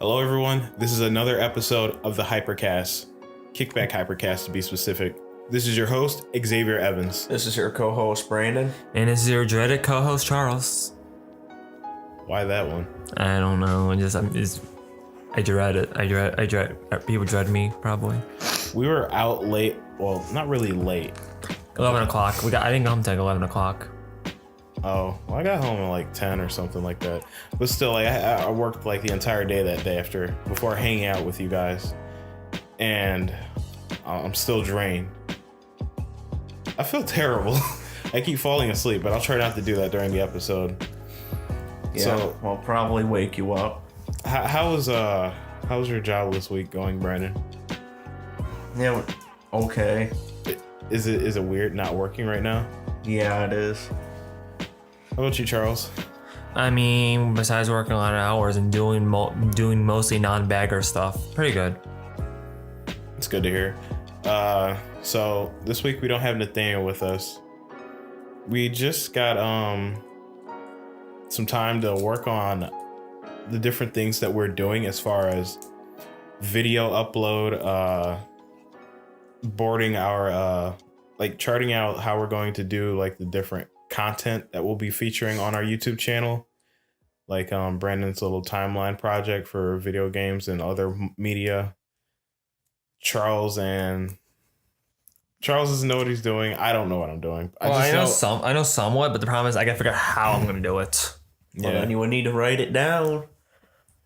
Hello, everyone. This is another episode of the Hypercast, Kickback Hypercast to be specific. This is your host, Xavier Evans. This is your co-host, Brandon. And this is your dreaded co-host, Charles. Why that one? I don't know. I dread it. I dread. People dread me, probably. We were out late. Well, not really late. 11 o'clock. I didn't come till 11 o'clock. Oh, well, I got home at like 10 or something like that. But still, like, I worked like the entire day that day before hanging out with you guys. And I'm still drained. I feel terrible. I keep falling asleep, but I'll try not to do that during the episode. Yeah, So, I'll probably wake you up. how's your job this week going, Brandon? Yeah, okay. Is it weird not working right now? Yeah, it is. How about you, Charles? I mean, besides working a lot of hours and doing mostly non-bagger stuff, pretty good. It's good to hear. So this week we don't have Nathaniel with us. We just got some time to work on the different things that we're doing as far as video upload, boarding our like charting out how we're going to do like the different content that we'll be featuring on our YouTube channel, like Brandon's little timeline project for video games and other media. Charles doesn't know what he's doing. I don't know what I'm doing. I know somewhat, but the problem is I gotta figure out how I'm gonna do it. Yeah. Well, then you would need to write it down.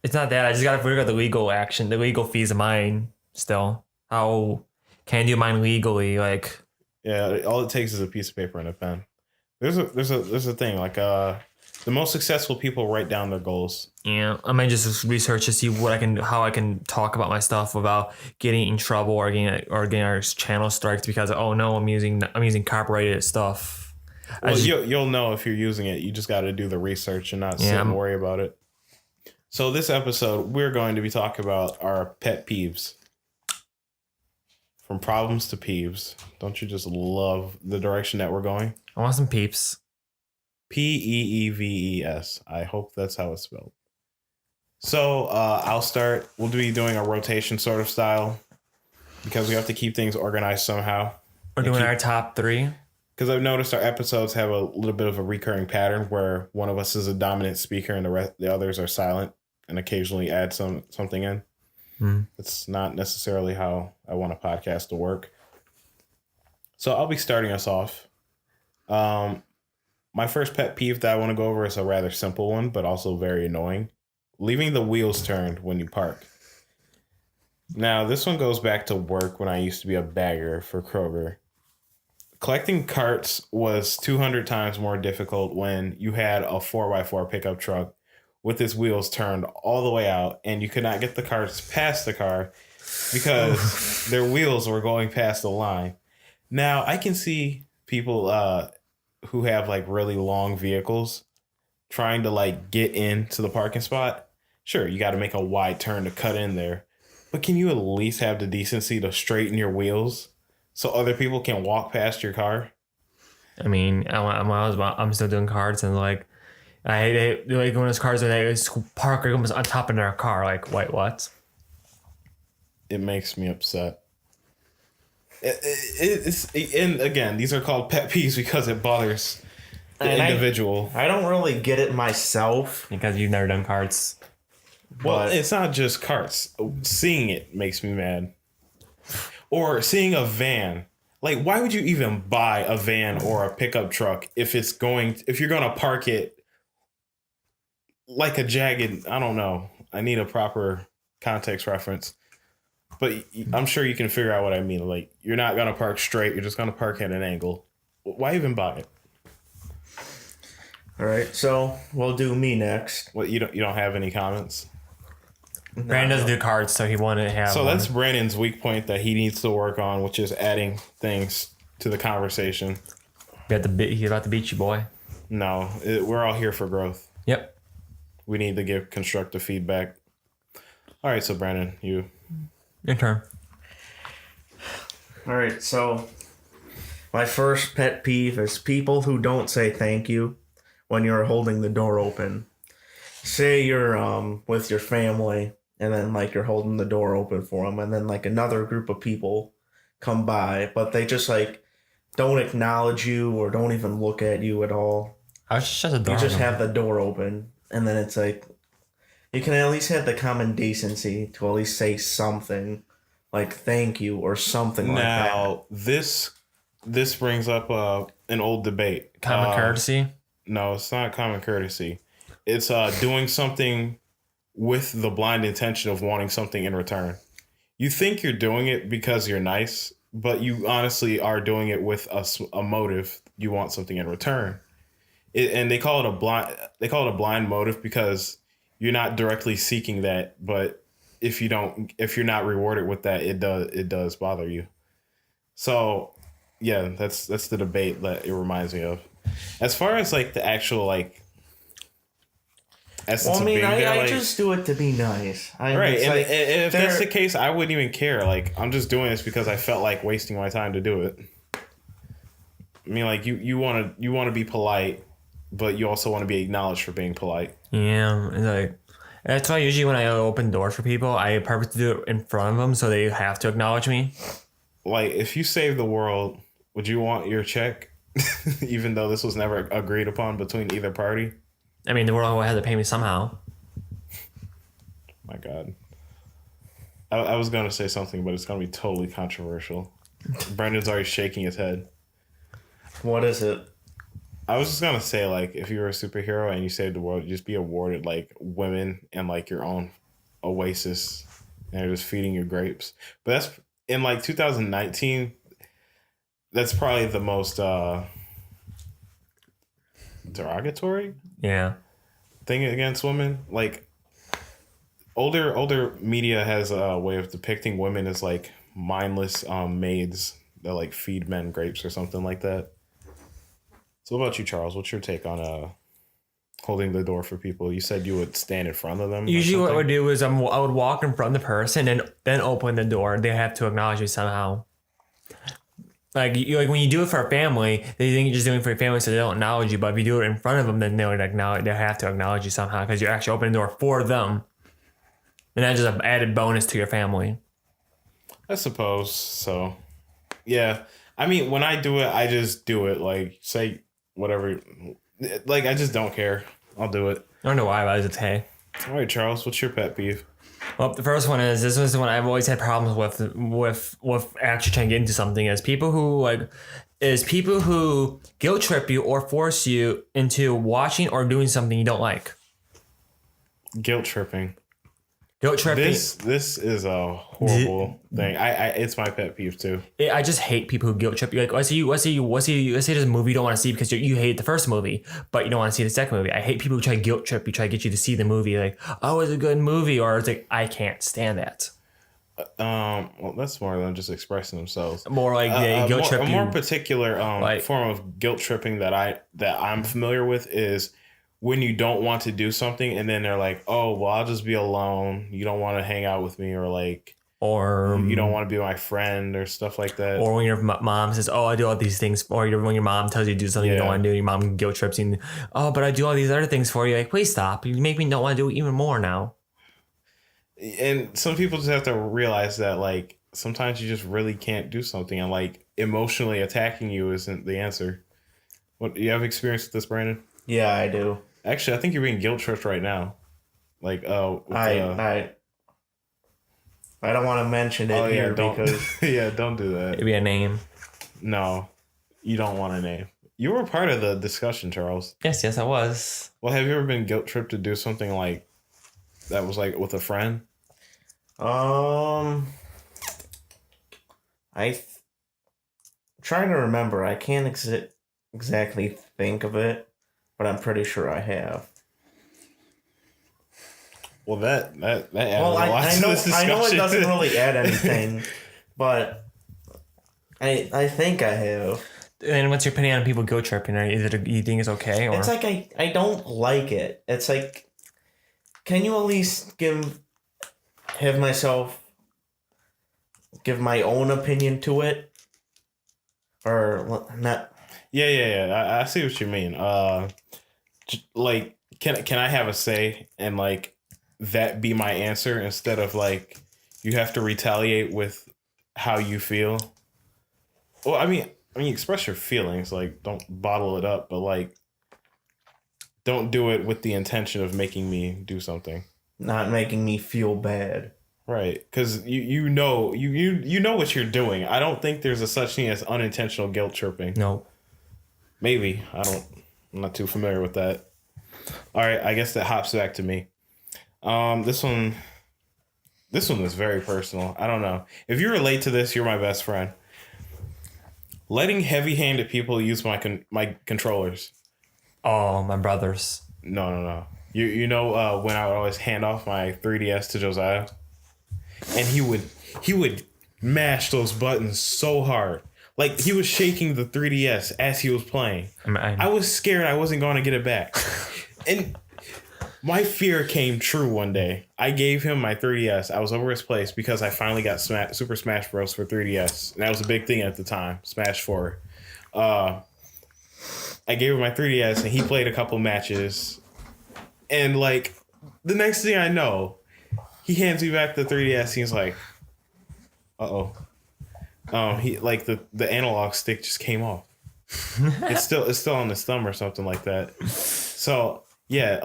It's not that. I just gotta figure out the legal fees of mine still. How can I do mine legally? Like, yeah, all it takes is a piece of paper and a pen. There's a thing like the most successful people write down their goals. yeah, I might just research to see how I can talk about my stuff without getting in trouble or getting our channel strikes because I'm using copyrighted stuff. Well, you'll know if you're using it. You just got to do the research and not sit and worry about it. So this episode, we're going to be talking about our pet peeves. From problems to peeves. Don't you just love the direction that we're going? I want some peeps. Peeves. I hope that's how it's spelled. So I'll start. We'll be doing a rotation sort of style because we have to keep things organized somehow. We're doing our top 3. Because I've noticed our episodes have a little bit of a recurring pattern where one of us is a dominant speaker and the others are silent and occasionally add something in. It's not necessarily how I want a podcast to work. So I'll be starting us off. My first pet peeve that I want to go over is a rather simple one, but also very annoying. Leaving the wheels turned when you park. Now, this one goes back to work when I used to be a bagger for Kroger. Collecting carts was 200 times more difficult when you had a 4x4 pickup truck with its wheels turned all the way out, and you could not get the carts past the car because their wheels were going past the line. Now, I can see people who have like really long vehicles trying to like get into the parking spot. Sure, you got to make a wide turn to cut in there, but can you at least have the decency to straighten your wheels so other people can walk past your car? I mean, I'm still doing cards and like, I like when those cars are they park almost on top of their car. Like, wait, what? It makes me upset. And again, these are called pet peeves because it bothers the individual. I don't really get it myself. Because you've never done cards. Well, it's not just carts. Seeing it makes me mad. Or seeing a van. Like, why would you even buy a van or a pickup truck if you're going to park it like a jagged, I don't know. I need a proper context reference. But I'm sure you can figure out what I mean. Like, you're not going to park straight. You're just going to park at an angle. Why even buy it? All right, so we'll do me next. What, you don't have any comments? Brandon doesn't do cards, so he wanted to have So one. that's Brandon's weak point that he needs to work on, which is adding things to the conversation. He's about to beat you, boy. No, we're all here for growth. Yep. We need to give constructive feedback. All right, so Brandon, your turn. All right, so my first pet peeve is people who don't say thank you when you're holding the door open. Say you're with your family and then like you're holding the door open for them, and then like another group of people come by, but they just like don't acknowledge you or don't even look at you at all. I was just shut the door. You just on them. have the door open, and then it's like you can at least have the common decency to at least say something, like thank you or something like that. Now this brings up an old debate. Common courtesy. No, it's not common courtesy. It's doing something with the blind intention of wanting something in return. You think you're doing it because you're nice, but you honestly are doing it with a motive. You want something in return. And they call it a blind motive because you're not directly seeking that, but if you're not rewarded with that, it does bother you. So yeah, that's the debate that it reminds me of. As far as like the actual like essence Well, I mean, of being there, I like, just do it to be nice. right, It's and like, if that's the case, I wouldn't even care. Like, I'm just doing this because I felt like wasting my time to do it. I mean, like you want to be polite, but you also want to be acknowledged for being polite. Yeah, it's like that's why usually when I open doors for people, I purposely do it in front of them so they have to acknowledge me. Like, if you save the world, would you want your check, even though this was never agreed upon between either party? I mean, the world will have to pay me somehow. My God. I was going to say something, but it's going to be totally controversial. Brendan's already shaking his head. what is it? I was just going to say, like, if you were a superhero and you saved the world, you'd just be awarded, like, women and, like, your own oasis. And they're just feeding you grapes. But that's, in, like, 2019, that's probably the most derogatory Yeah. thing against women. Like, older media has a way of depicting women as like mindless maids that like feed men grapes or something like that. So what about you, Charles? What's your take on holding the door for people? You said you would stand in front of them. Usually, what I would do is I would walk in front of the person and then open the door. They have to acknowledge me somehow. Like when you do it for a family, they think you're just doing it for your family, so they don't acknowledge you. But if you do it in front of them, then they would acknowledge. They have to acknowledge you somehow because you're actually opening the door for them, and that's just an added bonus to your family. I suppose so. Yeah, I mean, when I do it, I just do it. Like, say whatever. Like, I just don't care. I'll do it. I don't know why, but it's okay. All right, Charles. What's your pet peeve? Well, the first one is this was the one I've always had problems with actually trying to get into something is people who guilt trip you or force you into watching or doing something you don't like. Guilt tripping. Guilt tripping. This is a horrible thing. I it's my pet peeve too. I just hate people who guilt trip you. Like, let's say there's a movie you don't want to see because you hate the first movie, but you don't want to see the second movie. I hate people who try to guilt trip you, try to get you to see the movie. Like, oh, it's a good movie, or it's like, I can't stand that. Well, that's more than just expressing themselves. More like they guilt trip a you. more particular like- form of guilt tripping that I'm familiar with is when you don't want to do something and then they're like, oh, well, I'll just be alone. You don't want to hang out with me, or like, or you don't want to be my friend, or stuff like that. Or when your mom says, "Oh, I do all these things," or when your mom tells you to do something you don't want to do, your mom guilt trips you. Oh, but I do all these other things for you. Like, please stop. You make me not want to do it even more now. And some people just have to realize that, like, sometimes you just really can't do something, and like emotionally attacking you isn't the answer. What, you have experience with this, Brandon? Yeah, I do. Actually, I think you're being guilt tripped right now. Like, I don't want to mention it here because yeah, don't do that. It'd be a name. No, you don't want a name. You were part of the discussion, Charles. Yes, I was. Well, have you ever been guilt tripped to do something like that was like with a friend? Trying to remember. I can't exactly think of it, but I'm pretty sure I have. Well, that added Well, a lot to this I know it discussion. doesn't really add anything, but I think I have. And what's your opinion on people guilt tripping? You think it's okay? Or? It's like I don't like it. It's like, can you at least give my own opinion to it, or not? Yeah. I see what you mean. Like, can I have a say and like that be my answer instead of like you have to retaliate with how you feel. Well, I mean, express your feelings. Like, don't bottle it up, but like, don't do it with the intention of making me do something. Not making me feel bad. Right, because you know you know what you're doing. I don't think there's a such thing as unintentional guilt tripping. No. Maybe I'm not too familiar with that. All right, I guess that hops back to me. This one is very personal. I don't know if you relate to this. You're my best friend. Letting heavy-handed people use my controllers. Oh, my brothers. No. You know when I would always hand off my 3DS to Josiah, and he would mash those buttons so hard, like he was shaking the 3DS as he was playing. I was scared I wasn't going to get it back, and my fear came true one day. I gave him my 3DS. I was over his place because I finally got Super Smash Bros. For 3DS, and that was a big thing at the time. Smash 4. I gave him my 3DS, and he played a couple matches. And, like, the next thing I know, he hands me back the 3DS. He's like, uh-oh. He like the analog stick just came off. It's still on his thumb or something like that. So, yeah,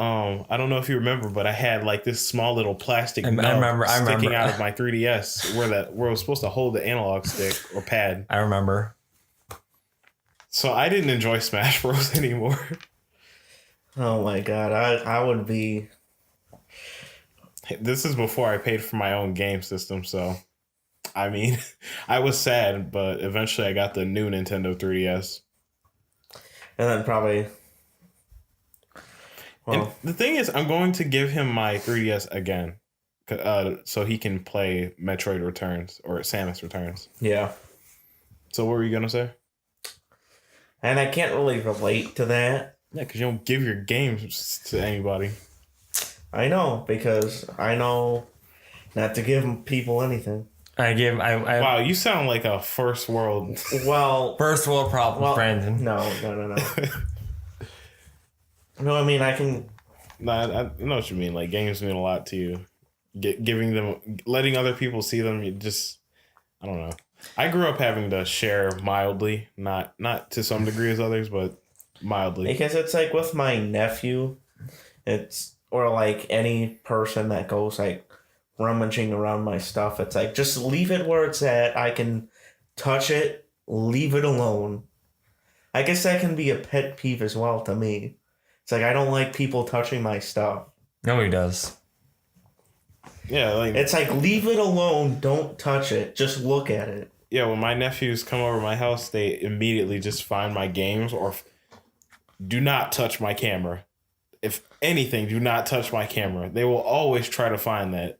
I don't know if you remember, but I had, like, this small little plastic nub sticking out of my 3DS where it was supposed to hold the analog stick or pad. I remember. So I didn't enjoy Smash Bros. Anymore. Oh my god, I would be. This is before I paid for my own game system, so I mean, I was sad, but eventually I got the new Nintendo 3DS. And then probably. Well, And the thing is, I'm going to give him my 3DS again, so he can play Metroid Returns or Samus Returns. yeah. So what were you gonna say? And I can't really relate to that. Yeah, because you don't give your games to anybody. I know, because I know not to give people anything. Wow, you sound like a first world. Well, First world problem, Brandon. No. No, I mean, I can. I know what you mean. Like, games mean a lot to you. Giving them, letting other people see them, you just, I don't know. I grew up having to share mildly, not to some degree as others, but mildly. Because it's like with my nephew, or like any person that goes like rummaging around my stuff, it's like, just leave it where it's at. I can touch it, leave it alone. I guess that can be a pet peeve as well to me. It's like, I don't like people touching my stuff. Nobody does. Yeah, like It's like, leave it alone, don't touch it, just look at it. yeah, when my nephews come over to my house, they immediately just find my games or do not touch my camera. If anything, do not touch my camera. They will always try to find that.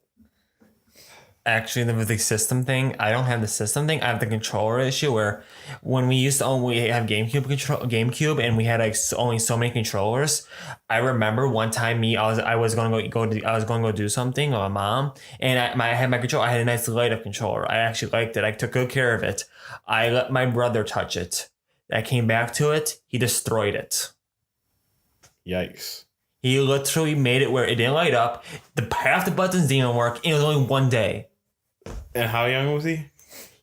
Actually, with the system thing, I don't have the system thing. I have the controller issue where when we used to only have GameCube, and we had like only so many controllers. I remember one time I was going to go do something with my mom, and I had my controller. I had a nice light up controller. I actually liked it. I took good care of it. I let my brother touch it. I came back to it. He destroyed it. Yikes. He literally made it where it didn't light up. Half the buttons didn't work. And it was only one day. And how young was he?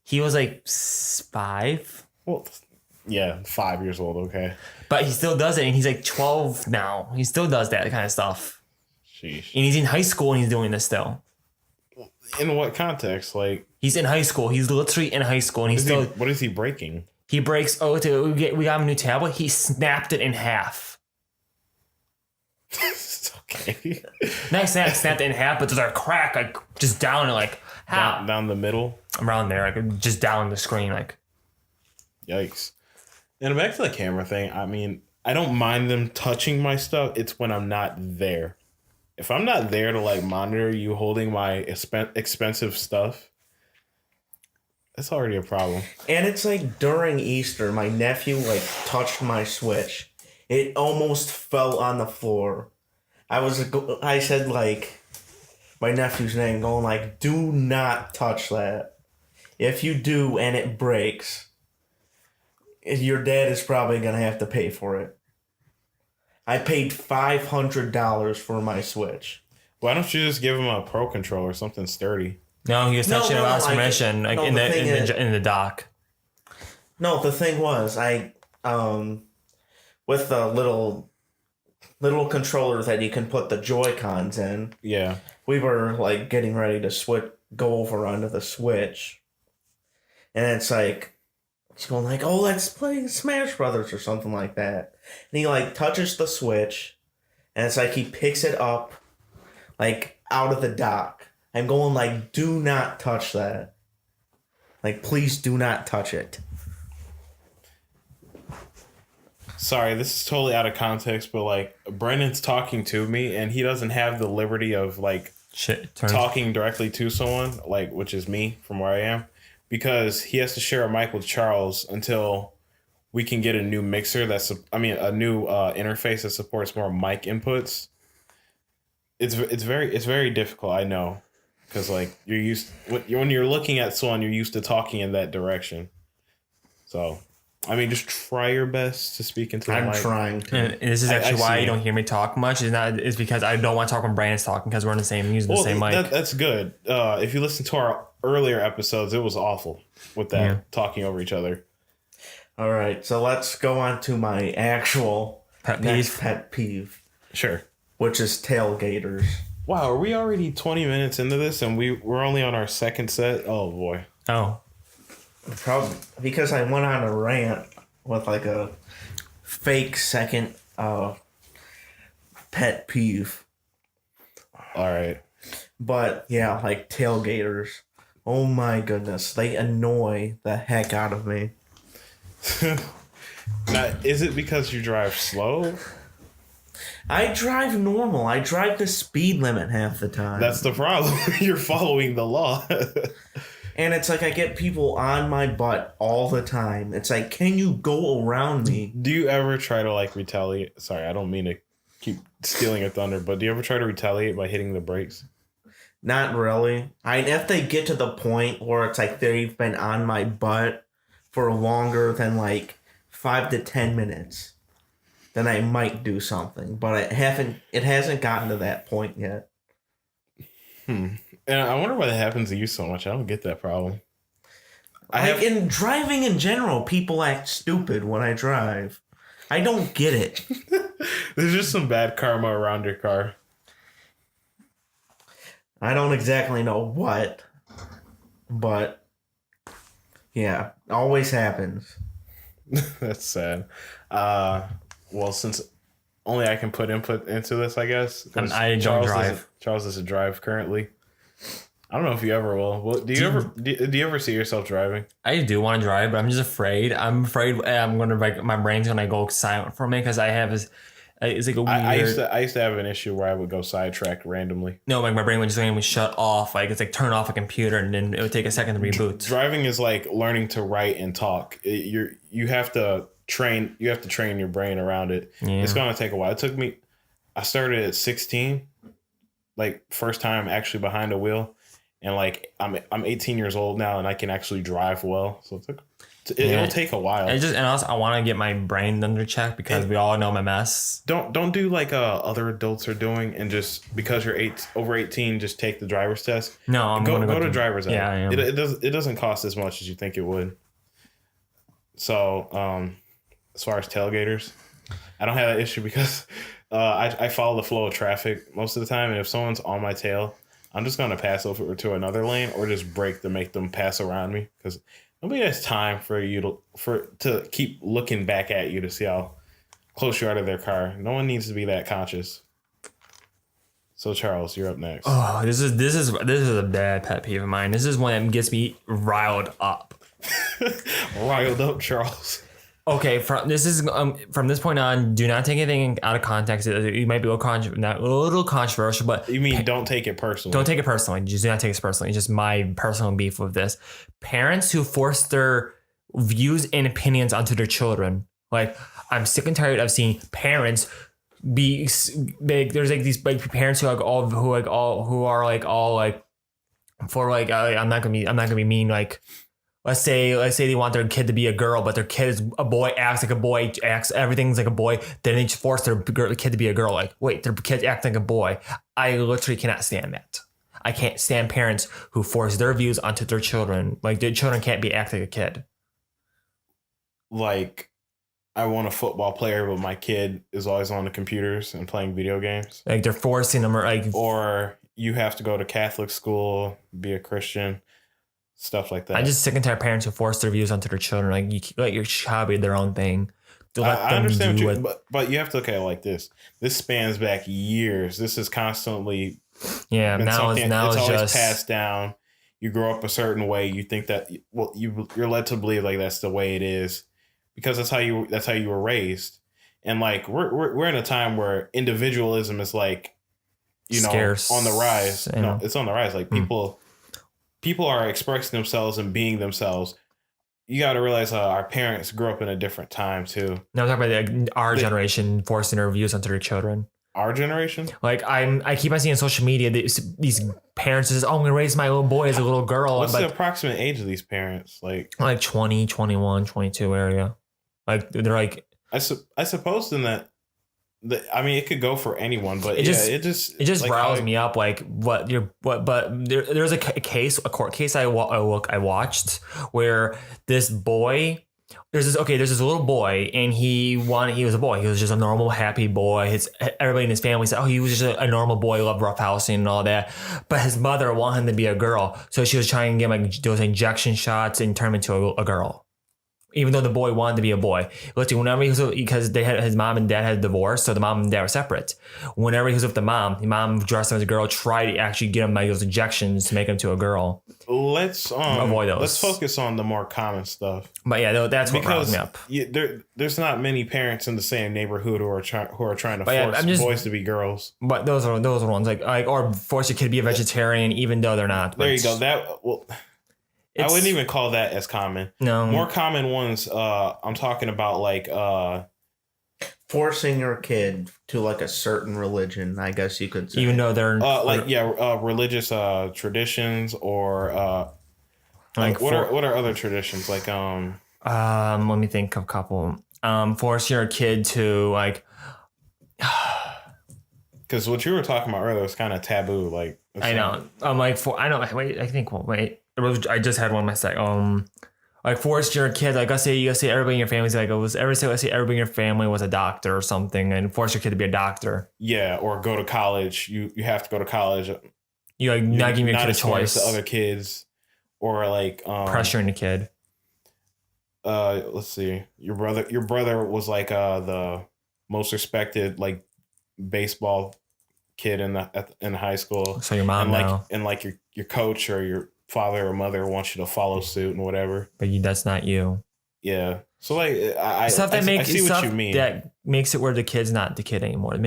He was like 5. Well, yeah, 5 years old. Okay. But he still does it, and he's like 12 now. He still does that kind of stuff. Sheesh. And he's in high school, and he's doing this still. In what context? Like, He's in high school. He's literally in high school, and what is he breaking? He breaks. We got him a new tablet. He snapped it in half. It's okay. Not snapped it in half, but there's a crack, like just down it, like how Down the middle. around there, like just down the screen, like. Yikes. And back to the camera thing. I mean, I don't mind them touching my stuff. It's when I'm not there. If I'm not there to like monitor you holding my expensive stuff, that's already a problem. And it's like during Easter, my nephew like touched my Switch. It almost fell on the floor. I said like my nephew's name, going like, do not touch that. If you do and it breaks, your dad is probably gonna have to pay for it. I paid $500 for my Switch. Why don't you just give him a Pro Controller or something sturdy? No, he was touching no, without like, permission, like no, in the the thing in is- the in the dock. No, the thing was, with the little controller that you can put the Joy-Cons in, Yeah. we were like getting ready to go over onto the Switch, and it's like it's going like, oh, let's play Smash Brothers or something like that, and he like touches the Switch, and it's like he picks it up, like out of the dock. I'm going like, do not touch that. Like, please do not touch it. Sorry, this is totally out of context, but like Brendan's talking to me and he doesn't have the liberty of like Shit. talking directly to someone, like which is me from where I am, because he has to share a mic with Charles until we can get a new mixer a new interface that supports more mic inputs. It's very difficult, I know, because like when you're looking at someone, you're used to talking in that direction. So, I mean, just try your best to speak into the I'm mic. trying to. And this is I actually why see. you don't hear me talk much. Is because I don't want to talk when Brandon's talking because we're using the same mic. That's good. If you listen to our earlier episodes, it was awful with that talking over each other. All right, so let's go on to my actual Pet next peeve. pet peeve, Sure. which is tailgaters. Wow, are we already 20 minutes into this and we're only on our second set? Oh boy. Oh, Probably because I went on a rant with like a fake second pet peeve. All right. But yeah, like tailgaters. Oh my goodness, they annoy the heck out of me. Now, is it because you drive slow? I drive normal. I drive the speed limit half the time. That's the problem. You're following the law. And it's like I get people on my butt all the time. It's like, can you go around me? Do you ever try to like retaliate? Sorry, I don't mean to keep stealing your thunder, but do you ever try to retaliate by hitting the brakes? Not really. If they get to the point where it's like they've been on my butt for longer than like 5 to 10 minutes, then I might do something. But it hasn't gotten to that point yet. And I wonder why that happens to you so much. I don't get that problem. In driving in general, people act stupid when I drive. I don't get it. There's just some bad karma around your car. I don't exactly know what, but yeah, always happens. That's sad. Well, since only I can put input into this, I guess. 'cause I don't drive. Charles doesn't drive currently. I don't know if you ever will. Well, do you ever see yourself driving? I do want to drive, but I'm just afraid. I'm afraid I'm gonna like my brain's gonna go silent for me because I have this. It's like a weird. I used to have an issue where I would go sidetracked randomly. No, like my brain would just randomly shut off. Like it's like turn off a computer and then it would take a second to reboot. Driving is like learning to write and talk. You have to train your brain around it. Yeah. It's gonna take a while. It took me. I started at 16, like first time actually behind a wheel, and like I'm 18 years old now and I can actually drive well. So it'll take a while. And also I want to get my brain under check because we all know my mess. Don't do like other adults are doing and just because you're over 18 just take the driver's test. No, I'm gonna go to driver's ed. Yeah, I am. It doesn't cost as much as you think it would. So as far as tailgaters, I don't have that issue because I follow the flow of traffic most of the time, and if someone's on my tail, I'm just gonna pass over to another lane or just brake to make them pass around me because nobody has time for you to keep looking back at you to see how close you are to their car. No one needs to be that conscious. So Charles, you're up next. Oh, this is a bad pet peeve of mine. This is one that gets me riled up. Riled up, Charles. Okay, from this point on, do not take anything out of context. It might be a little controversial, but You mean don't take it personally? don't take it personally. Just do not take it personally. It's just my personal beef with this. Parents who force their views and opinions onto their children. Like, I'm sick and tired of seeing parents be big. There's like these like parents who are like all for like I'm not gonna be mean, like let's say they want their kid to be a girl, but their kid is a boy, acts like a boy, acts everything's like a boy. Then they just force their kid to be a girl. Like, wait, their kid acts like a boy. I literally cannot stand that. I can't stand parents who force their views onto their children. Like, their children can't be act like a kid. Like, I want a football player, but my kid is always on the computers and playing video games. Like, they're forcing them, or you have to go to Catholic school, be a Christian. Stuff like that. I'm just sick and tired of parents who force their views onto their children. Like, you let your child be their own thing. I understand what you, but you have to look at it like this. This spans back years. This is constantly now it's always just passed down. You grow up a certain way. You think that you're led to believe like that's the way it is because that's how you were raised. And like we're in a time where individualism is like scarce, on the rise. No, it's on the rise. Like people are expressing themselves and being themselves. You got to realize our parents grew up in a different time too. Now I'm talking about our generation forcing their views onto their children. Our generation? Like I keep on seeing on social media these parents says, "Oh, I'm gonna raise my little boy as a little girl." What's the approximate age of these parents? Like 20, 21, 22 area. Like they're like. I suppose in that. I mean, it could go for anyone, but it just like riles me up. Like but there's a court case I watched where this boy, there's this little boy and he was a boy. He was just a normal, happy boy. Everybody in his family said, oh, he was just a normal boy, loved roughhousing and all that. But his mother wanted him to be a girl. So she was trying to get him like those injection shots and turn him into a girl. Even though the boy wanted to be a boy. Literally, whenever he was, because his mom and dad had divorced, so the mom and dad were separate. Whenever he was with the mom dressed him as a girl, tried to actually get him like those injections to make him to a girl. Let's avoid those. Let's focus on the more common stuff. But yeah, that's what riles me up. There's not many parents in the same neighborhood who are trying to force boys to be girls. But those are ones like or force your kid to be a vegetarian, even though they're not. There you go. I wouldn't even call that as common. No. More common ones, I'm talking about like forcing your kid to like a certain religion, I guess you could say. Even though they're religious traditions or what are other traditions? Like let me think of a couple. Force your kid to like because what you were talking about earlier was kind of taboo. Like I know. I just had one mistake. Like forced your kid, like let's say everybody in your family's like let's say everybody in your family was a doctor or something, and force your kid to be a doctor. Yeah, or go to college. You have to go to college. You like not giving your kid a choice to other kids, or like pressuring the kid. Let's see. Your brother was like the most respected like baseball kid in high school. So your mom and your coach or your father or mother wants you to follow suit and whatever. But that's not you. Yeah. So like I see what you mean. That makes it where the kid's not the kid anymore.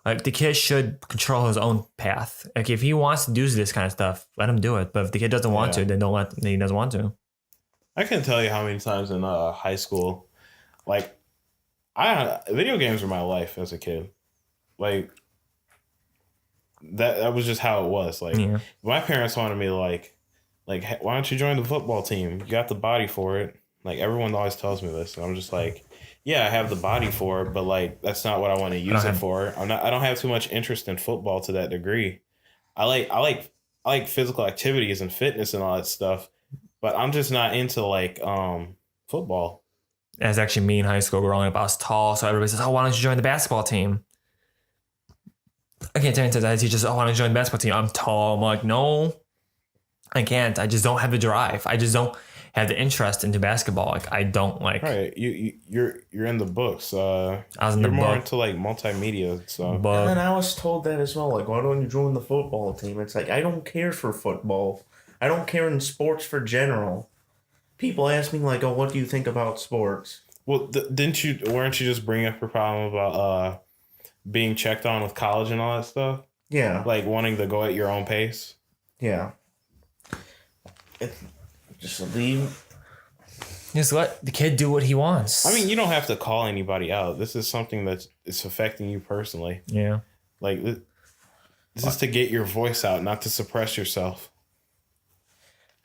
Like the kid should control his own path. Like if he wants to do this kind of stuff, let him do it. But if the kid doesn't want to, then he doesn't want to. I can't tell you how many times in high school, like video games were my life as a kid. Like that was just how it was. Like my parents wanted me to like, why don't you join the football team? You got the body for it. Like everyone always tells me this. And I'm just like, yeah, I have the body for it, but like that's not what I want to use it for. I don't have too much interest in football to that degree. I like physical activities and fitness and all that stuff, but I'm just not into like football. As actually me in high school growing up, I was tall, so everybody says, "Oh, why don't you join the basketball team?" I can't tell you that teachers, "Oh, why don't you join the basketball team?" I'm tall. I'm like, no. I can't. I just don't have the drive. I just don't have the interest into basketball. Like I don't like. Right. You're in the books. I was in the book. You're more into like multimedia stuff. And then I was told that as well. Like, why don't you join the football team? It's like I don't care for football. I don't care in sports for general. People ask me like, "Oh, what do you think about sports?" Well, weren't you just bringing up a problem about being checked on with college and all that stuff? Yeah. Like wanting to go at your own pace. Yeah. Just leave. Just let the kid do what he wants. I mean, you don't have to call anybody out. This is something that is affecting you personally. Yeah. Like this is to get your voice out, not to suppress yourself.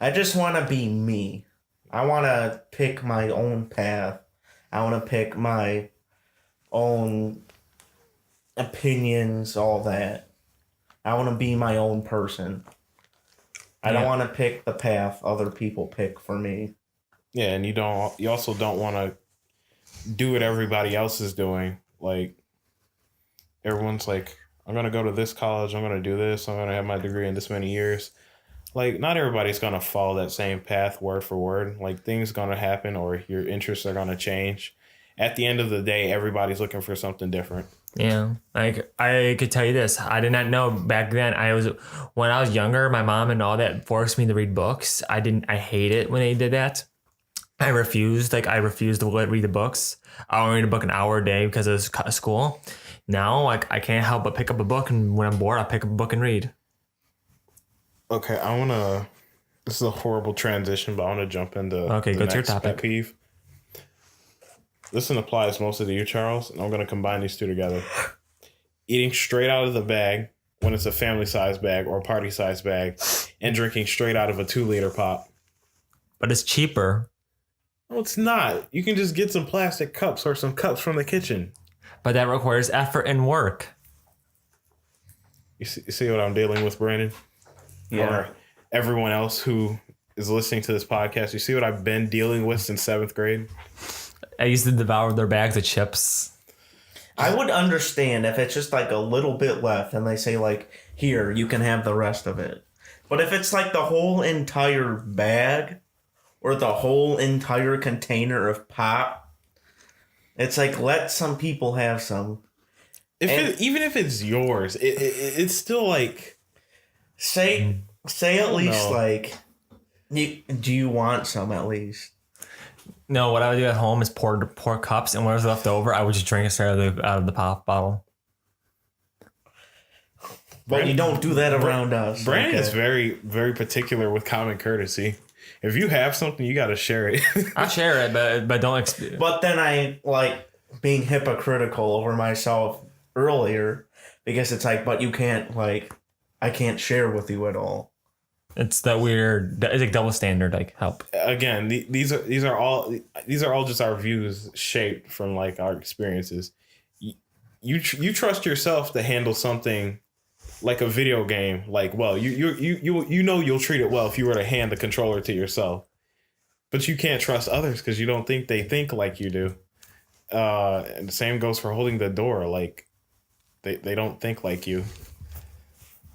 I just want to be me. I want to pick my own path. I want to pick my own opinions, all that. I want to be my own person. I don't Yeah. want to pick the path other people pick for me. Yeah, and you also don't want to do what everybody else is doing. Like everyone's like, I'm gonna go to this college, I'm gonna do this, I'm gonna have my degree in this many years. Like not everybody's gonna follow that same path word for word. Like things gonna happen or your interests are gonna change. At the end of the day, everybody's looking for something different. Yeah, like I could tell you this, I did not know back then. When I was younger, my mom and all that forced me to read books. I hate it when they did that. I refused to read the books. I only read a book an hour a day because of school. Now, like I can't help but pick up a book, and when I'm bored, I pick up a book and read. Okay, this is a horrible transition, but I wanna jump into Okay, the go to your next pet topic. peeve. This one applies mostly to you, Charles, and I'm gonna combine these two together. Eating straight out of the bag when it's a family size bag or a party size bag, and drinking straight out of a 2-liter pop. But it's cheaper. No, it's not. You can just get some plastic cups or some cups from the kitchen. But that requires effort and work. You see what I'm dealing with, Brandon? Yeah. Or everyone else who is listening to this podcast, you see what I've been dealing with since 7th grade? I used to devour their bags of chips. I would understand if it's just like a little bit left and they say like, here, you can have the rest of it. But if it's like the whole entire bag or the whole entire container of pop, it's like, let some people have some. Even if it's yours, it's still like... Say at least know. like, do you want some at least? No, what I would do at home is pour cups, and whatever's left over, I would just drink it straight out of the pop bottle. But you don't do that around us. Brandon is okay? very, very particular with common courtesy. If you have something, you got to share it. I'll share it, but don't. But then I like being hypocritical over myself earlier because it's like, but you can't like, I can't share with you at all. It's that weird. It's like double standard. Like help. Again, these are all just our views shaped from like our experiences. You trust yourself to handle something like a video game. Like, well, you know you'll treat it well if you were to hand the controller to yourself, but you can't trust others because you don't think they think like you do. And the same goes for holding the door. Like, they don't think like you.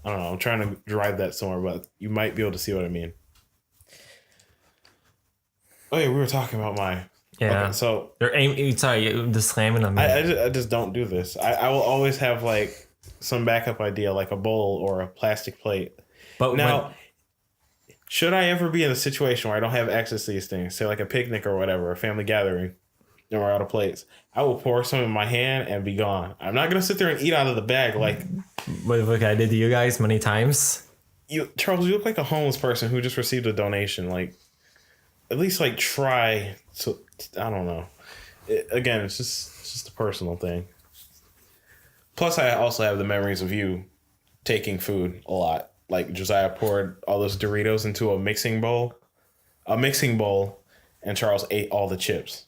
I don't know. I'm trying to drive that somewhere, but you might be able to see what I mean. Oh yeah, we were talking about my... Yeah. Okay, so They're aiming. Sorry, you're slamming on me. I just don't do this. I will always have like some backup idea, like a bowl or a plastic plate. But Now, should I ever be in a situation where I don't have access to these things, say like a picnic or whatever, a family gathering, and we're out of plates, I will pour some in my hand and be gone. I'm not gonna sit there and eat out of the bag like... what I did to you guys many times. Charles, you look like a homeless person who just received a donation. Like, at least like try to... I don't know. Again, it's just a personal thing. Plus, I also have the memories of you taking food a lot. Like Josiah poured all those Doritos into a mixing bowl, and Charles ate all the chips.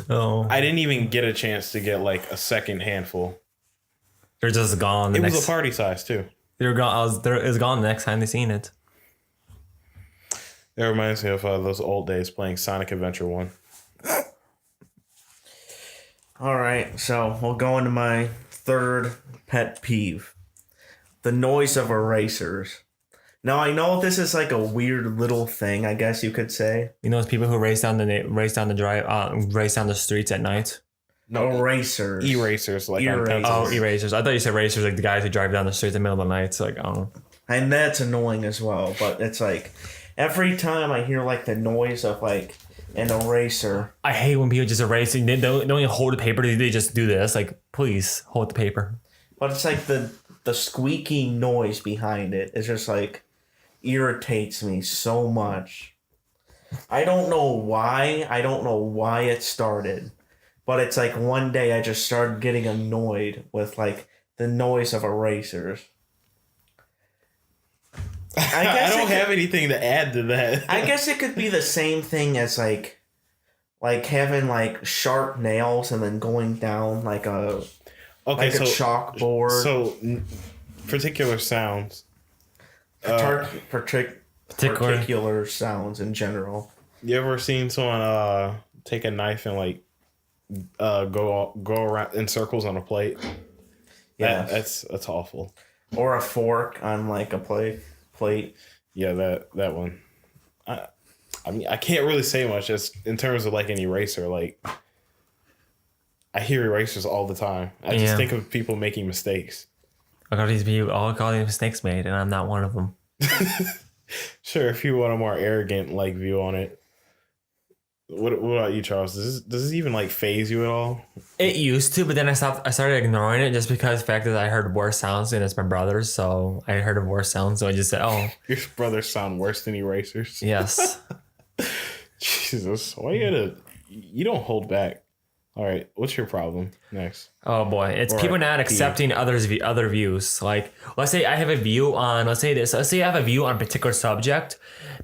Oh, I didn't even get a chance to get like a second handful. they're just gone. It was a party size too. They're gone. It was gone the next time they seen it. It reminds me of those old days playing Sonic Adventure 1. All right, so we'll go into my third pet peeve: the noise of erasers. Now I know this is like a weird little thing, I guess you could say. You know those people who race down the streets at night. Erasers. Erasers, like on Erasers. pencils. Oh, erasers. I thought you said racers, like the guys who drive down the streets in the middle of the night. It's like, oh. And that's annoying as well, but it's like every time I hear like the noise of like an eraser. I hate when people just erase. They don't even hold the paper. They just do this. Like, please hold the paper. But it's like the squeaky noise behind it is just like irritates me so much. I don't know why. I don't know why it started. But it's like one day I just started getting annoyed with like the noise of erasers. I I guess don't have anything to add to that. I guess it could be the same thing as like having like sharp nails and then going down like a Okay, a chalkboard. So particular sounds. Particular sounds in general. You ever seen someone take a knife and like go around in circles on a plate? Yeah, That's awful. or a fork on like a plate. Yeah, that one. I mean, I can't really say much just in terms of like an eraser. Like, I hear erasers all the time. I just think of people making mistakes. I got these mistakes made, and I'm not one of them. Sure, if you want a more arrogant like view on it. What about you, Charles? Does this even like phase you at all? It used to, but then I started ignoring it just because the fact that I heard worse sounds, and it's my brother's, so I heard of worse sounds, so I just said, "Oh, Your brothers sound worse than erasers." yes." Jesus, why you don't hold back. All right, what's your problem next? Oh boy, it's Or people not peeve. accepting other views. Like, let's say I have a view on, let's say I have a view on a particular subject.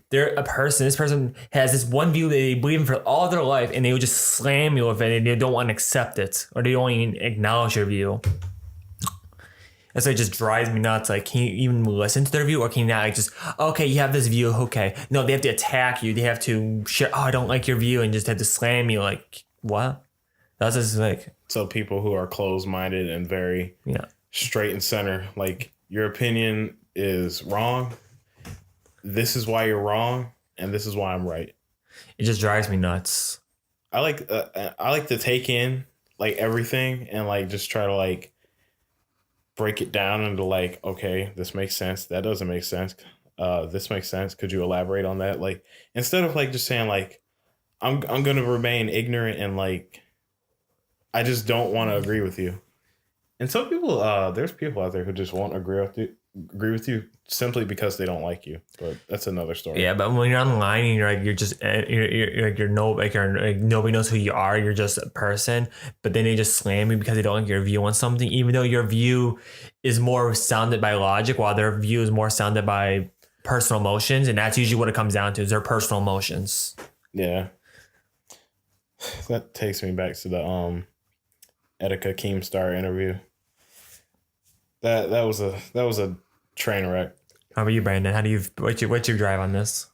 This person has this one view that they believe in for all their life, and they would just slam you with it, and they don't want to accept it, or they don't even acknowledge your view. And so it just drives me nuts. Like, can you even listen to their view, or can you not like just, okay, you have this view, okay? No, they have to attack you. They have to share, oh, I don't like your view, and just have to slam you. Like, what? That's just like, So people who are closed-minded and very straight and center, like your opinion is wrong. This is why you're wrong, and this is why I'm right. it just drives me nuts. I like to take in like everything and like just try to like break it down into like, okay, this makes sense. That doesn't make sense. This makes sense. Could you elaborate on that? Like, instead of like just saying like, I'm gonna remain ignorant and like, I just don't want to agree with you. And some people, there's people out there who just won't agree with you simply because they don't like you. But that's another story. Yeah, but when you're online and nobody knows who you are. You're just a person. But then they just slam you because they don't like your view on something, even though your view is more sounded by logic, while their view is more sounded by personal emotions, and that's usually what it comes down to: is their personal emotions. Yeah. That takes me back to the Etika Keemstar interview. That was a train wreck. How about you, Brandon? What's your drive on this?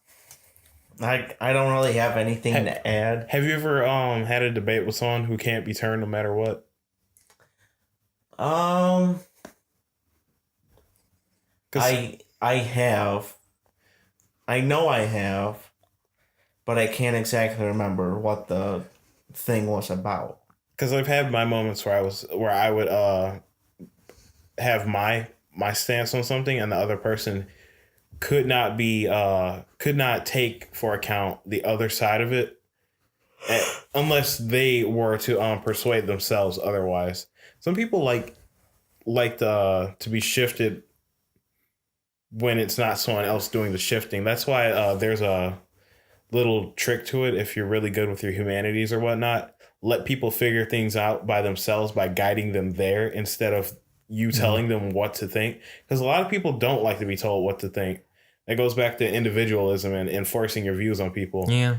I don't really have anything to add. Have you ever had a debate with someone who can't be turned no matter what? I have. I know I have, but I can't exactly remember what the thing was about. Because I've had my moments where I would have my stance on something, and the other person could not take for account the other side of it, unless they were to persuade themselves otherwise. Some people like to be shifted when it's not someone else doing the shifting. That's why there's a little trick to it. If you're really good with your humanities or whatnot, let people figure things out by themselves by guiding them there instead of you telling them what to think. Because a lot of people don't like to be told what to think. That goes back to individualism and enforcing your views on people. Yeah.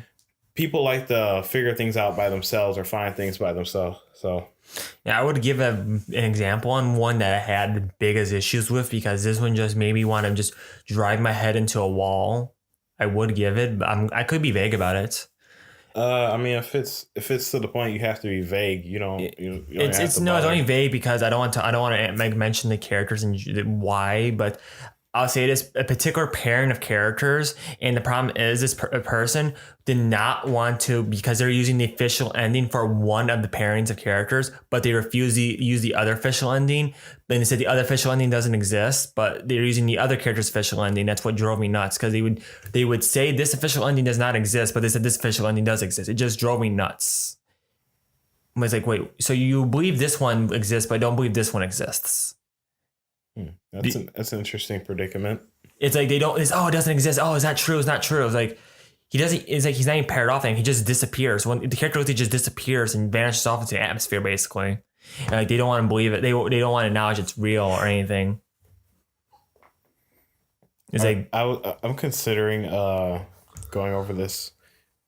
People like to figure things out by themselves or find things by themselves. So Yeah, I would give an example on one that I had the biggest issues with, because this one just made me want to just drive my head into a wall. I would give it, but I could be vague about it. I mean, if it's to the point you have to be vague, you don't have to It's bother. only vague because I don't want to mention the characters and why, but I'll say this: a particular pairing of characters, and the problem is this person did not want to, because they're using the official ending for one of the pairings of characters, but they refuse to use the other official ending. Then they said the other official ending doesn't exist, but they're using the other character's official ending. That's what drove me nuts, because they would say this official ending does not exist, but they said this official ending does exist. It just drove me nuts. I was like, wait, so you believe this one exists, but don't believe this one exists? That's an interesting predicament. It's like it doesn't exist. Oh, is that true? It's not true. It's like it's like he's not even paired off, and he just disappears. When the character just disappears and vanishes off into the atmosphere, basically. And like they don't want to believe it. They don't want to acknowledge it's real or anything. It's like, I'm considering going over this.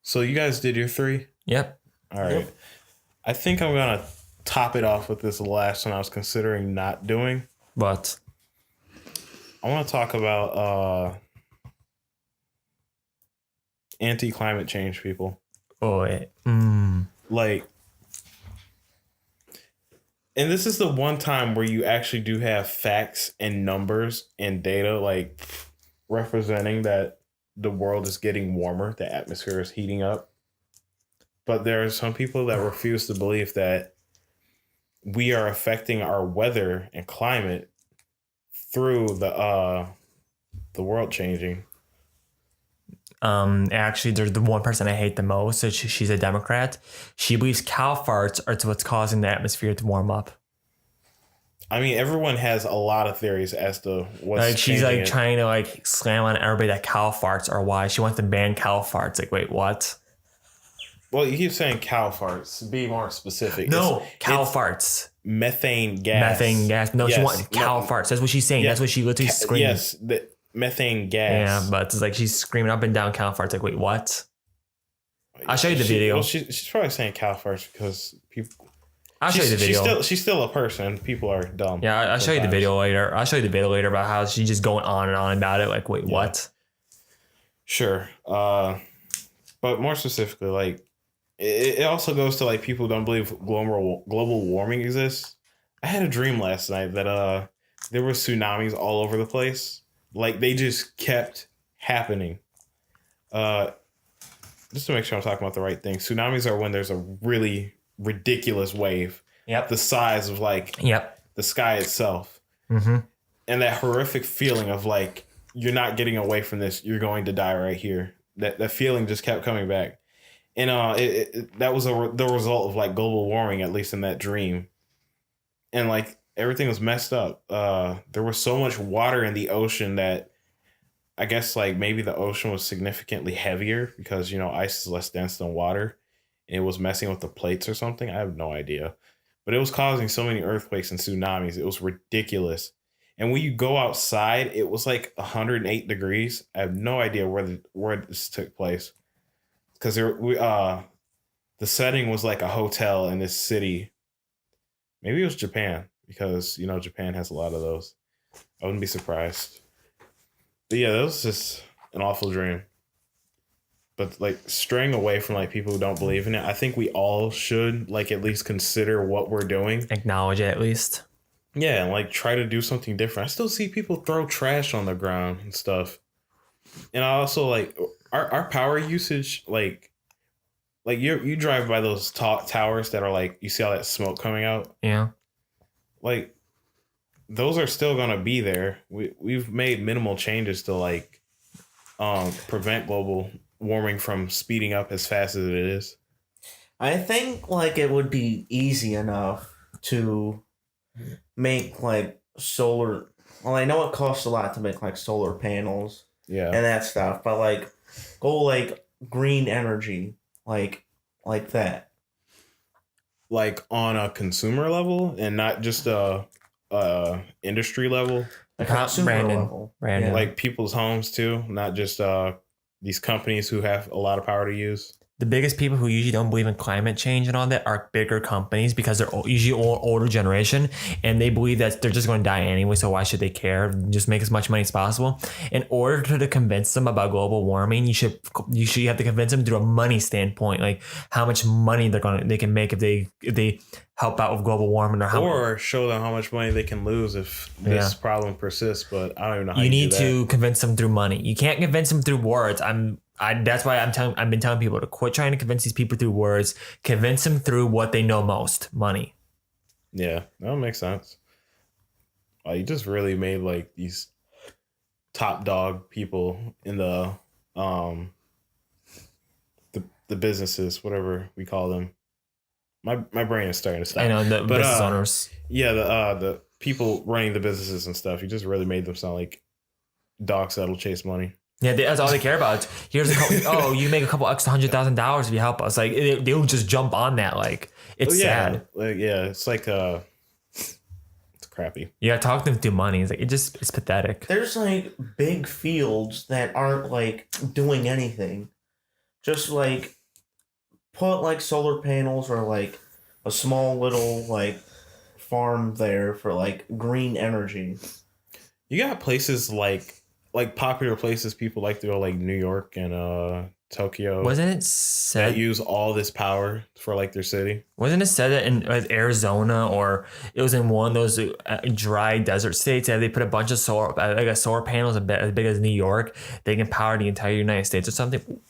So you guys did your 3? yep. All right. Yep. I think I'm gonna top it off with this last one I was considering not doing. But I want to talk about anti-climate change people. oh, wait. Like, and this is the one time where you actually do have facts and numbers and data, like representing that the world is getting warmer, the atmosphere is heating up. But there are some people that refuse to believe that we are affecting our weather and climate through the world changing. Actually, there's the one person I hate the most. So she's a Democrat. She believes cow farts are what's causing the atmosphere to warm up. I mean, everyone has a lot of theories as to what's Like she's changing like it. trying to like slam on everybody that cow farts are why. She wants to ban cow farts. Like, wait, what? Well, you keep saying cow farts. Be more specific. No, It's cow farts. methane gas. Methane gas. No, she Yes, wants cow farts. That's what she's saying. Yeah. That's what she literally screamed. Yes, the methane gas. Yeah, but it's like she's screaming up and down cow farts. Like, wait, what? I'll show you the video. Well, she's probably saying cow farts because people. I'll show you the video. She's still a person. People are dumb. Yeah, I'll show you the video later. I'll show you the video later about how she's just going on and on about it. Like, wait, what? Sure. But more specifically, like it also goes to like people who don't believe global warming exists. I had a dream last night that there were tsunamis all over the place. Like they just kept happening. Just to make sure I'm talking about the right thing. Tsunamis are when there's a really ridiculous wave. Yep. The size of like the sky itself. Mm-hmm. And that horrific feeling of like you're not getting away from this, you're going to die right here. That feeling just kept coming back. And that was the result of like global warming, at least in that dream. And like everything was messed up. There was so much water in the ocean that I guess like maybe the ocean was significantly heavier because, you know, ice is less dense than water. And it was messing with the plates or something. I have no idea. But it was causing so many earthquakes and tsunamis. It was ridiculous. And when you go outside, it was like 108 degrees. I have no idea where this took place. Because the setting was like a hotel in this city. Maybe it was Japan because, you know, Japan has a lot of those. I wouldn't be surprised. But yeah, that was just an awful dream. But like straying away from like people who don't believe in it, I think we all should like at least consider what we're doing. Acknowledge it at least. Yeah, and like try to do something different. I still see people throw trash on the ground and stuff. And I also like our power usage, like you drive by those towers that are like you see all that smoke coming out. Yeah. Like those are still gonna be there. We've made minimal changes to like prevent global warming from speeding up as fast as it is. I think like it would be easy enough to make like solar. Well, I know it costs a lot to make like solar panels Yeah. and that stuff, but like go like green energy, like that. Like on a consumer level and not just a industry level. A consumer Brandon. level. Brandon. Yeah. Like people's homes too, not just these companies who have a lot of power to use. The biggest people who usually don't believe in climate change and all that are bigger companies because they're usually older generation and they believe that they're just going to die anyway. So why should they care? Just make as much money as possible. In order to convince them about global warming, you have to convince them through a money standpoint, like how much money they can make if they help out with global warming or show them how much money they can lose if this problem persists. But I don't even know how you need do that. to convince them through money. You can't convince them through words. That's why I've been telling people to quit trying to convince these people through words. Convince them through what they know most, money. Yeah, that makes sense. You just really made like these top dog people in the businesses, whatever we call them. My brain is starting to stop. I know the business owners. Yeah, the people running the businesses and stuff. You just really made them sound like dogs that'll chase money. Yeah, that's all they care about. Here's a couple, you make a couple extra $100,000 if you help us. Like they'll just jump on that. Like it's sad. Like it's like it's crappy. Yeah, talk them through money. It's like it's pathetic. There's like big fields that aren't like doing anything. Just like put like solar panels or like a small little like farm there for like green energy. You got places like popular places people like to go, like New York and Tokyo, Wasn't it that said? use all this power for like their city. Wasn't it said that in Arizona, or it was in one of those dry desert states that they put a bunch of solar panels as big as New York, they can power the entire United States or something.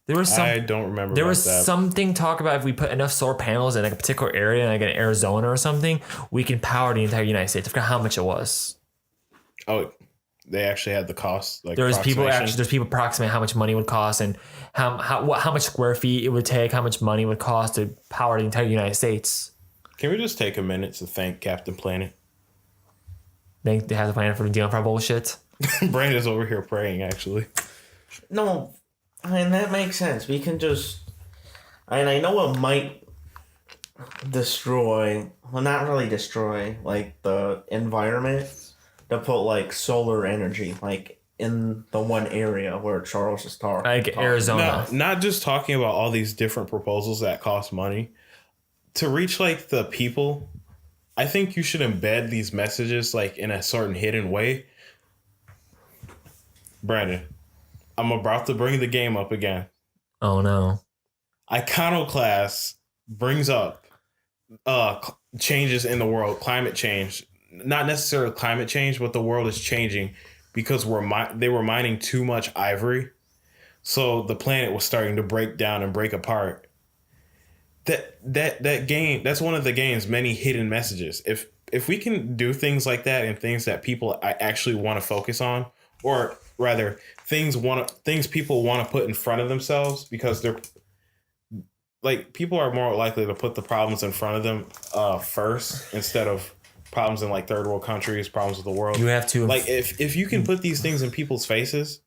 There was I don't remember. there about was that. something talk about if we put enough solar panels in like a particular area, like in Arizona or something, we can power the entire United States. I forgot how much it was. Oh, they actually had the cost. Like There's approximation? people approximate how much money it would cost and how much square feet it would take, how much money it would cost to power the entire United States. Can we just take a minute to thank Captain Planet? They have to plan for dealing with our bullshit. Brandon's over here praying, actually. No, I mean that makes sense. We can just, and I know it might destroy, well, not really destroy, like the environment to put like solar energy, like in the one area where Charles is talking. Like Arizona. No, not just talking about all these different proposals that cost money. To reach like the people, I think you should embed these messages like in a certain hidden way. Brandon, I'm about to bring the game up again. Oh no. Iconoclast brings up changes in the world, climate change. Not necessarily climate change, but the world is changing because they were mining too much ivory. So the planet was starting to break down and break apart. That game, that's one of the game's many hidden messages. If we can do things like that and things that people actually want to focus on, or rather things people want to put in front of themselves, because they're like, people are more likely to put the problems in front of them first instead of problems in like third world countries, problems with the world. You have to Like if you can put these things in people's faces,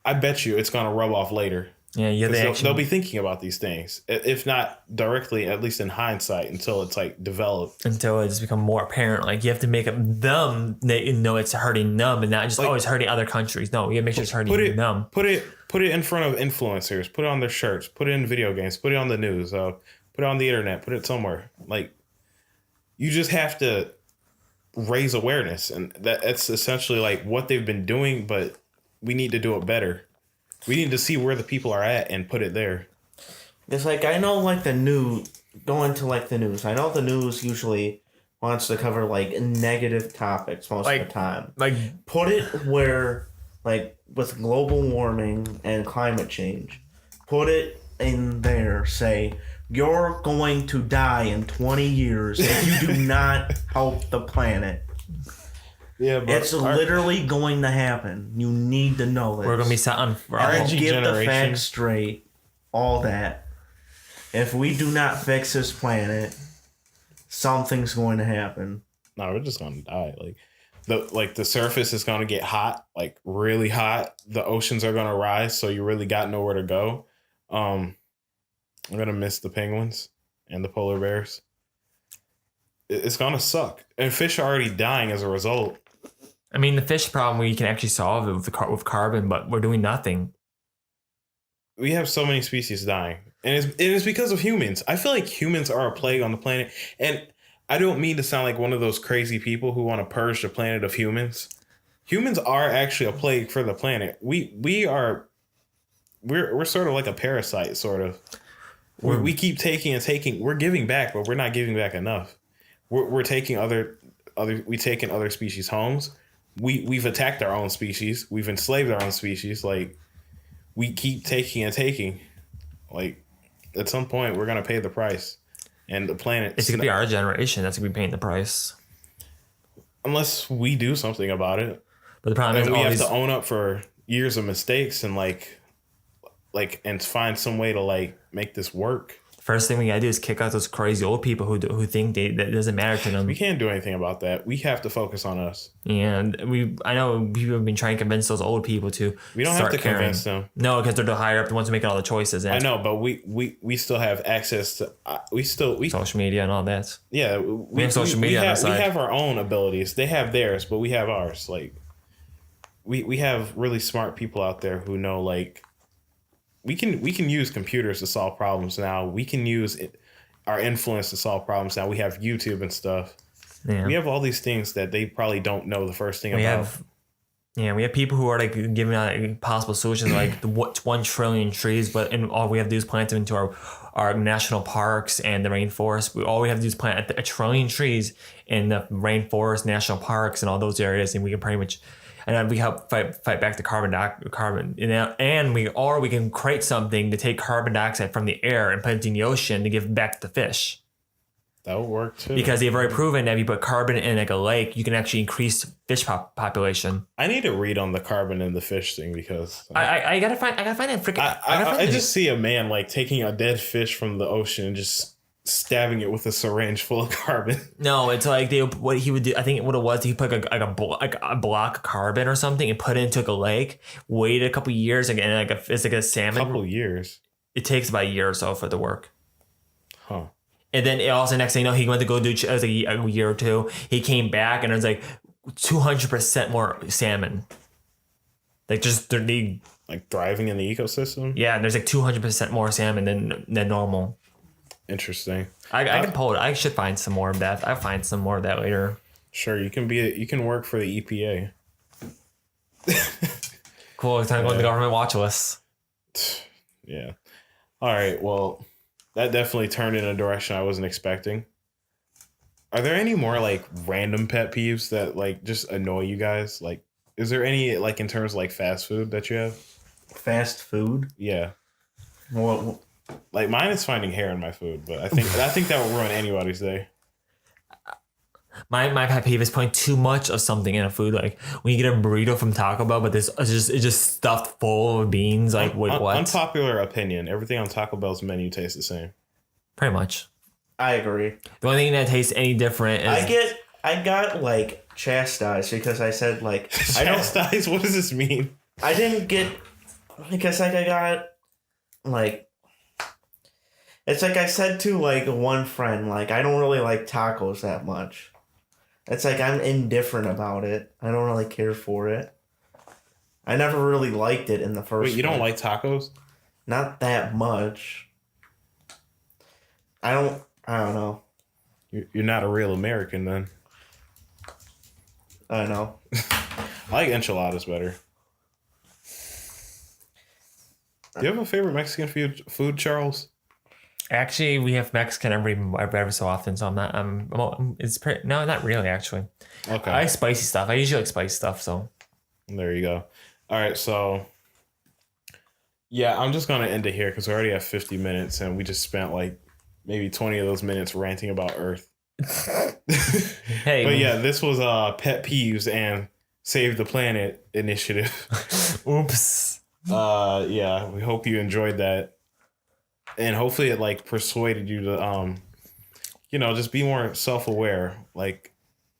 I bet you it's gonna rub off later. Yeah, They'll be thinking about these things, if not directly, at least in hindsight, until it's like developed. until it's become more apparent. Like you have to make them they know it's hurting them and not just Like, it's hurting other countries. No, you gotta make sure it's hurting them. Put it in front of influencers. Put it on their shirts. Put it in video games. Put it on the news. Put it on the internet. Put it somewhere. Like, you just have to raise awareness, and that's essentially like what they've been doing. But we need to do it better. We need to see where the people are at and put it there. It's like, I know like the news, going to like the news. I know the news usually wants to cover like negative topics most of the time. Like Put it where, like with global warming and climate change, put it in there. Say, you're going to die in 20 years if you do not help the planet. Yeah, but It's literally going to happen. You need to know this. we're gonna be set on for our Our And G get the generation. facts straight. All that. If we do not fix this planet, something's going to happen. no, we're just gonna die. The surface is gonna get hot, like really hot. The oceans are gonna rise, so you really got nowhere to go. I'm gonna miss the penguins and the polar bears. It's gonna suck, and fish are already dying as a result. I mean, the fish problem we can actually solve it with carbon, but we're doing nothing. We have so many species dying, and it's because of humans. I feel like humans are a plague on the planet, and I don't mean to sound like one of those crazy people who want to purge the planet of humans. Humans are actually a plague for the planet. We're sort of like a parasite, sort of. We keep taking and taking. We're giving back, but we're not giving back enough. We're taking we've taken other species' homes. We've attacked our own species. We've enslaved our own species. Like, we keep taking and taking. Like, at some point, we're gonna pay the price, and the planet. It's gonna be our generation that's gonna be paying the price. Unless we do something about it, But the problem is and we all have these, to own up for years of mistakes and like and find some way to like make this work. First thing we gotta do is kick out those crazy old people who think that doesn't matter to them. We can't do anything about that. We have to focus on us. And I know people have been trying to convince those old people to. We don't have to convince them. No, because they're the higher up, the ones making all the choices. And I know, but we still have access to. We social media and all that. Yeah, we have social media on our side. We have our own abilities. They have theirs, but we have ours. Like, we have really smart people out there who know, like, we can use computers to solve problems now. We can use our influence to solve problems now. We have YouTube and stuff. Yeah. We have all these things that they probably don't know the first thing about. We have people who are like giving out possible solutions like the 1 trillion trees, and all we have to do is plant them into our national parks and the rainforest. All we have to do is plant 1 trillion trees in the rainforest, national parks, and all those areas, and we can pretty much, and then we help fight back the carbon, and we can create something to take carbon dioxide from the air and put it in the ocean to give back to the fish. That would work too. Because they've already proven that if you put carbon in like a lake, you can actually increase fish population. I need to read on the carbon in the fish thing because I gotta find that freaking. I just see a man like taking a dead fish from the ocean and just stabbing it with a syringe full of carbon. No, it's like what he would do. I think what it was, he put a block of carbon or something and put it into like a lake. Waited a couple years and it's like a salmon. Couple years. It takes about a year or so for it to work. Huh. And then also next thing you know, he went to go do it was like a year or two. He came back and it was like 200% more salmon. Like just they like thriving in the ecosystem. Yeah, and there's like 200% more salmon than normal. Interesting. I can pull it. I should find some more of that. I'll find some more of that later. Sure, you can work for the EPA. Cool. It's time to go on the government watch list. Yeah. All right. Well, that definitely turned in a direction I wasn't expecting. Are there any more like random pet peeves that like just annoy you guys? Like, is there any like in terms of like fast food that you have? Fast food? Yeah. What? Like mine is finding hair in my food, but I think that will ruin anybody's day. My pet peeve is putting too much of something in a food. Like when you get a burrito from Taco Bell, but it's just stuffed full of beans. Like wait, what? Unpopular opinion: everything on Taco Bell's menu tastes the same. Pretty much. I agree. The only thing that tastes any different is I got like chastised because I said like chastised. What does this mean? I didn't get because like I got like. It's like I said to like one friend, like I don't really like tacos that much. It's like I'm indifferent about it. I don't really care for it. I never really liked it in the first. Wait, you don't like tacos? Not that much. I don't know. You're not a real American then. I don't know. I like enchiladas better. Do you have a favorite Mexican food, Charles? actually we have Mexican every so often, so I'm not. It's pretty. No, not really. Actually, Okay. I like spicy stuff. I usually like spicy stuff. So There you go. All right, so yeah, I'm just gonna end it here because we already have 50 minutes and we just spent like maybe 20 of those minutes ranting about Earth. hey, But yeah, this was Pet Peeves and Save the Planet initiative. oops. Yeah, we hope you enjoyed that. And hopefully it like persuaded you to just be more self-aware. Like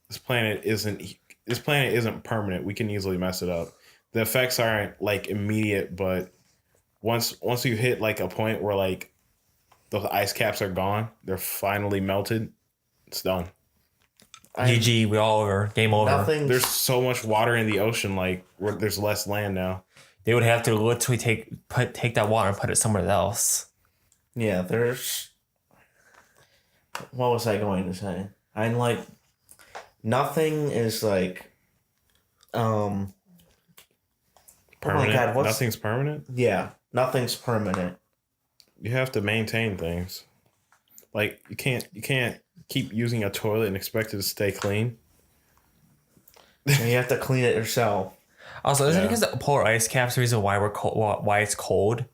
this planet isn't permanent. We can easily mess it up. The effects aren't like immediate, but once you hit like a point where like those ice caps are gone, they're finally melted, it's done. GG, we all over. Game over. Nothing. There's so much water in the ocean, like where there's less land now. They would have to literally take that water and put it somewhere else. Yeah, there's. What was I going to say? I'm like, nothing is like, Permanent. Oh my God, Nothing's permanent. yeah, nothing's permanent. You have to maintain things. Like you can't keep using a toilet and expect it to stay clean. And you have to clean it yourself. Also, isn't it because the polar ice caps the reason why we're cold, why it's cold?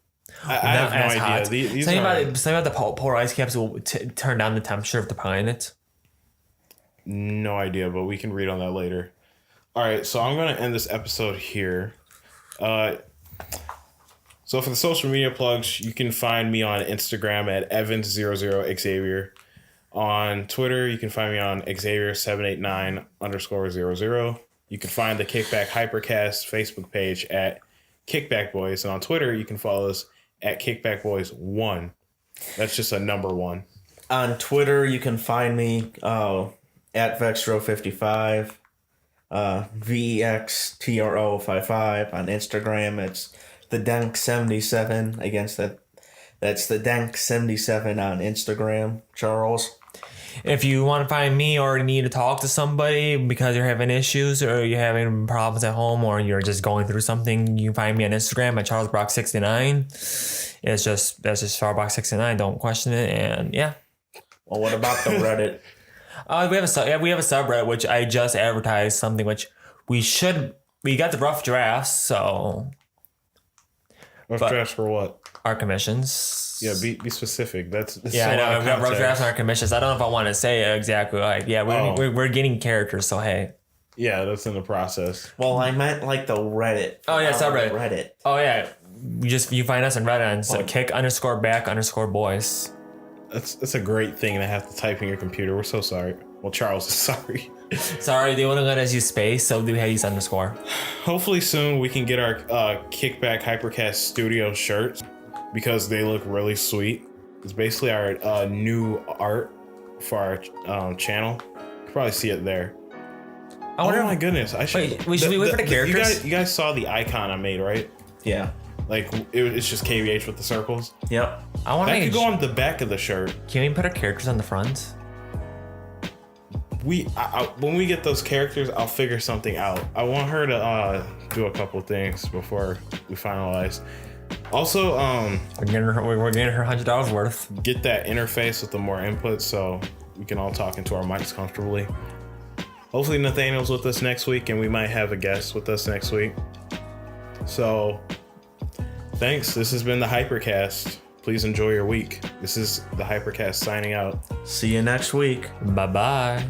I have no idea. Hot. These something about the polar ice caps will turn down the temperature of the planet. no idea, but we can read on that later. All right, so I'm gonna end this episode here. So So for the social media plugs, you can find me on Instagram at Evans00Xavier. On Twitter, you can find me on Xavier789_00. You can find the Kickback Hypercast Facebook page at Kickback Boys. And on Twitter, you can follow us at Kickback Boys 1. That's just a number 1. On Twitter, you can find me at Vextro55, VEXTRO55. On Instagram, it's the Dank77 against that. That's the Dank77 on Instagram, Charles. If you want to find me or need to talk to somebody because you're having issues or you're having problems at home or you're just going through something, you can find me on Instagram at CharlesBrock69. That's just CharlesBrock69. Don't question it. And yeah. Well, what about the Reddit? We have a subreddit which I just advertised something which we got the rough drafts, so Rough drafts for what? our commissions. Yeah, be specific. That's Yeah, I know. We've got rough drafts on our commissions. I don't know if I want to say it exactly. Like, yeah, we're getting characters. So hey. Yeah, that's in the process. Well, I meant like the Reddit. Oh yeah, subreddit. Reddit. Oh yeah, you find us on Reddit on kick_back_boys. That's a great thing to have to type in your computer. We're so sorry. Well, Charles is sorry. Sorry, they want to let us use space, so we have to use underscore. Hopefully soon we can get our Kickback Hypercast Studio shirts because they look really sweet. It's basically our new art for our channel. You can probably see it there. Oh my goodness! I should. Wait, should we wait for the characters? You guys saw the icon I made, right? Yeah. Like it's just KVH with the circles. Yep. I want to That could go on the back of the shirt. Can we put our characters on the front? When we get those characters, I'll figure something out. I want her to do a couple things before we finalize. Also, we're getting her $100 worth. Get that interface with the more input so we can all talk into our mics comfortably. Hopefully Nathaniel's with us next week, and we might have a guest with us next week. So, thanks. This has been the Hypercast. Please enjoy your week. This is the Hypercast signing out. See you next week. Bye-bye.